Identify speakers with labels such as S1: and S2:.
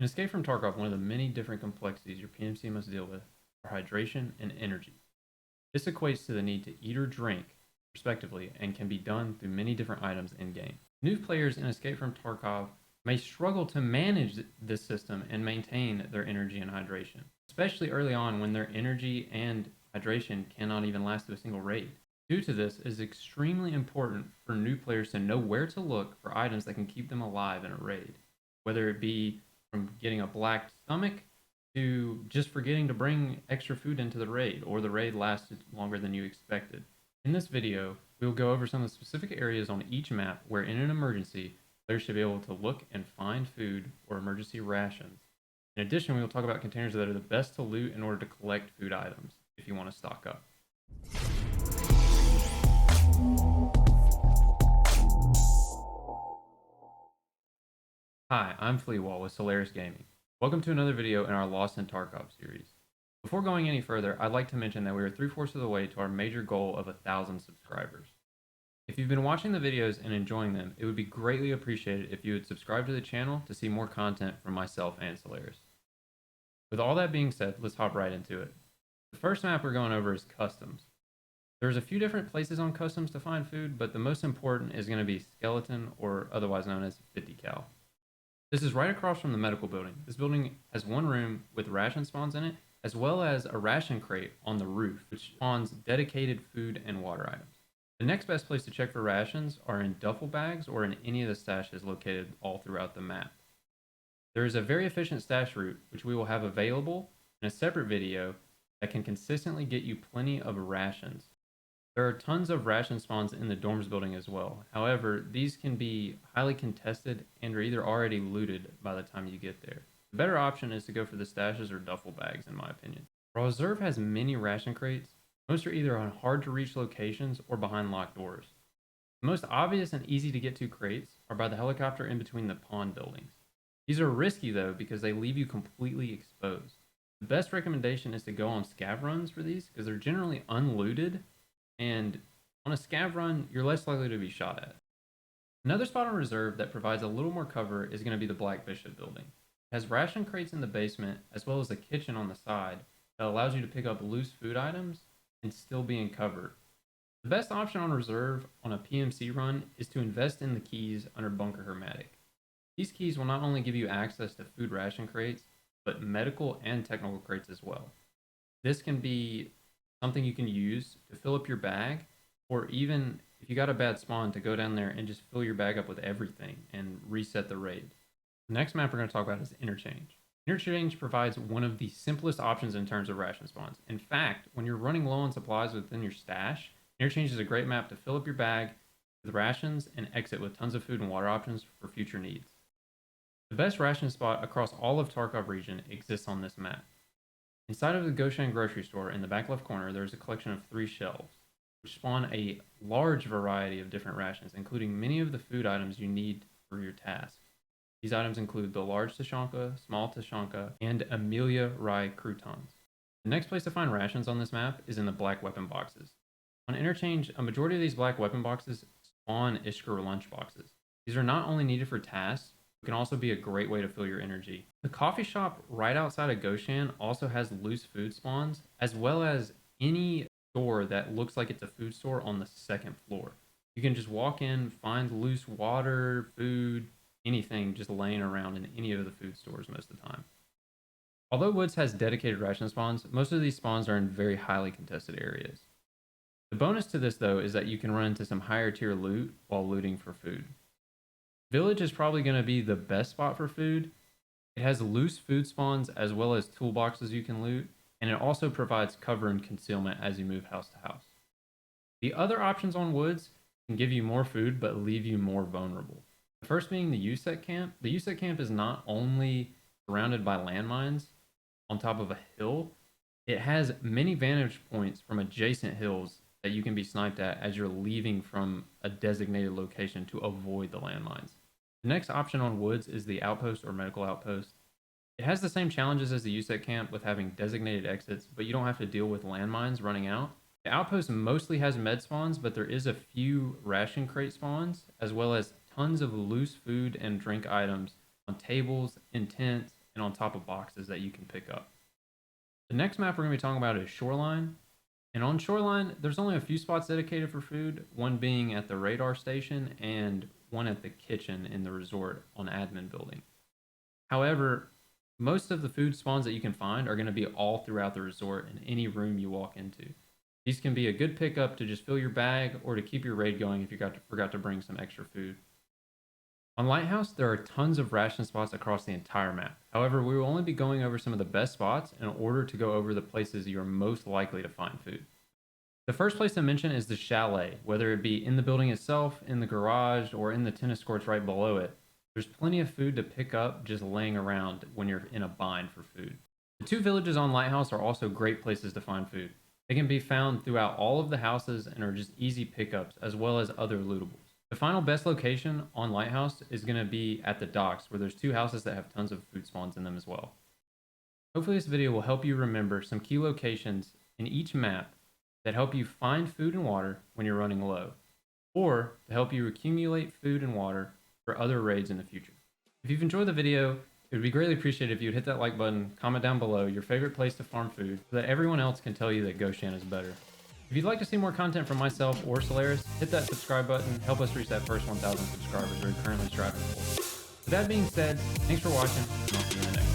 S1: In Escape from Tarkov, one of the many different complexities your PMC must deal with are hydration and energy. This equates to the need to eat or drink, respectively, and can be done through many different items in game. New players in Escape from Tarkov may struggle to manage this system and maintain their energy and hydration, especially early on when their energy and hydration cannot even last through a single raid. Due to this, it is extremely important for new players to know where to look for items that can keep them alive in a raid, whether it be from getting a black stomach to just forgetting to bring extra food into the raid, or the raid lasted longer than you expected. In this video, we will go over some of the specific areas on each map where in an emergency, players should be able to look and find food or emergency rations. In addition, we will talk about containers that are the best to loot in order to collect food items if you want to stock up. Hi, I'm FleaWahl with Solaris Gaming. Welcome to another video in our Lost in Tarkov series. Before going any further, I'd like to mention that we are 3/4 of the way to our major goal of 1,000 subscribers. If you've been watching the videos and enjoying them, it would be greatly appreciated if you would subscribe to the channel to see more content from myself and Solaris. With all that being said, let's hop right into it. The first map we're going over is Customs. There's a few different places on Customs to find food, but the most important is going to be Skeleton, or otherwise known as 50 cal. This is right across from the medical building. This building has one room with ration spawns in it, as well as a ration crate on the roof, which spawns dedicated food and water items. The next best place to check for rations are in duffel bags or in any of the stashes located all throughout the map. There is a very efficient stash route, which we will have available in a separate video, that can consistently get you plenty of rations. There are tons of ration spawns in the dorms building as well. However, these can be highly contested and are either already looted by the time you get there. The better option is to go for the stashes or duffel bags, in my opinion. While Reserve has many ration crates, most are either on hard to reach locations or behind locked doors. The most obvious and easy to get to crates are by the helicopter in between the pawn buildings. These are risky though because they leave you completely exposed. The best recommendation is to go on scav runs for these because they're generally unlooted, and on a scav run, you're less likely to be shot at. Another spot on Reserve that provides a little more cover is going to be the Black Bishop building. It has ration crates in the basement as well as a kitchen on the side that allows you to pick up loose food items and still be in cover. The best option on Reserve on a PMC run is to invest in the keys under Bunker Hermetic. These keys will not only give you access to food ration crates, but medical and technical crates as well. This can be something you can use to fill up your bag, or even if you got a bad spawn, to go down there and just fill your bag up with everything and reset the raid. The next map we're going to talk about is Interchange. Interchange provides one of the simplest options in terms of ration spawns. In fact, when you're running low on supplies within your stash, Interchange is a great map to fill up your bag with rations and exit with tons of food and water options for future needs. The best ration spot across all of Tarkov region exists on this map. Inside of the Goshen grocery store, in the back left corner, there's a collection of 3 shelves, which spawn a large variety of different rations, including many of the food items you need for your task. These items include the large Tashanka, small Tashanka, and Amelia Rye croutons. The next place to find rations on this map is in the black weapon boxes. On Interchange, a majority of these black weapon boxes spawn Ishkur lunch boxes. These are not only needed for tasks, it can also be a great way to fill your energy. The coffee shop right outside of Goshen also has loose food spawns, as well as any store that looks like it's a food store on the 2nd floor. You can just walk in, find loose water, food, anything just laying around in any of the food stores most of the time. Although Woods has dedicated ration spawns, most of these spawns are in very highly contested areas. The bonus to this though is that you can run into some higher tier loot while looting for food. Village is probably going to be the best spot for food. It has loose food spawns as well as toolboxes you can loot, and it also provides cover and concealment as you move house to house. The other options on Woods can give you more food but leave you more vulnerable. The first being the USEC camp. The USEC camp is not only surrounded by landmines on top of a hill, it has many vantage points from adjacent hills that you can be sniped at as you're leaving from a designated location to avoid the landmines. The next option on Woods is the outpost or medical outpost. It has the same challenges as the USEC camp with having designated exits, but you don't have to deal with landmines running out. The outpost mostly has med spawns, but there is a few ration crate spawns, as well as tons of loose food and drink items on tables, in tents, and on top of boxes that you can pick up. The next map we're going to be talking about is Shoreline. And on Shoreline, there's only a few spots dedicated for food, one being at the radar station and one at the kitchen in the resort on admin building. However, most of the food spawns that you can find are going to be all throughout the resort in any room you walk into. These can be a good pickup to just fill your bag or to keep your raid going if you forgot to bring some extra food. On Lighthouse, there are tons of ration spots across the entire map. However, we will only be going over some of the best spots in order to go over the places you are most likely to find food. The first place to mention is the chalet, whether it be in the building itself, in the garage, or in the tennis courts right below it. There's plenty of food to pick up just laying around when you're in a bind for food. The two villages on Lighthouse are also great places to find food. They can be found throughout all of the houses and are just easy pickups as well as other lootables. The final best location on Lighthouse is going to be at the docks, where there's two houses that have tons of food spawns in them as well. Hopefully this video will help you remember some key locations in each map that help you find food and water when you're running low, or to help you accumulate food and water for other raids in the future. If you've enjoyed the video, it would be greatly appreciated if you'd hit that like button, comment down below your favorite place to farm food so that everyone else can tell you that Goshan is better. If you'd like to see more content from myself or Solaris, hit that subscribe button, help us reach that first 1,000 subscribers we're currently striving for. With that being said, thanks for watching, and I'll see you in the next one.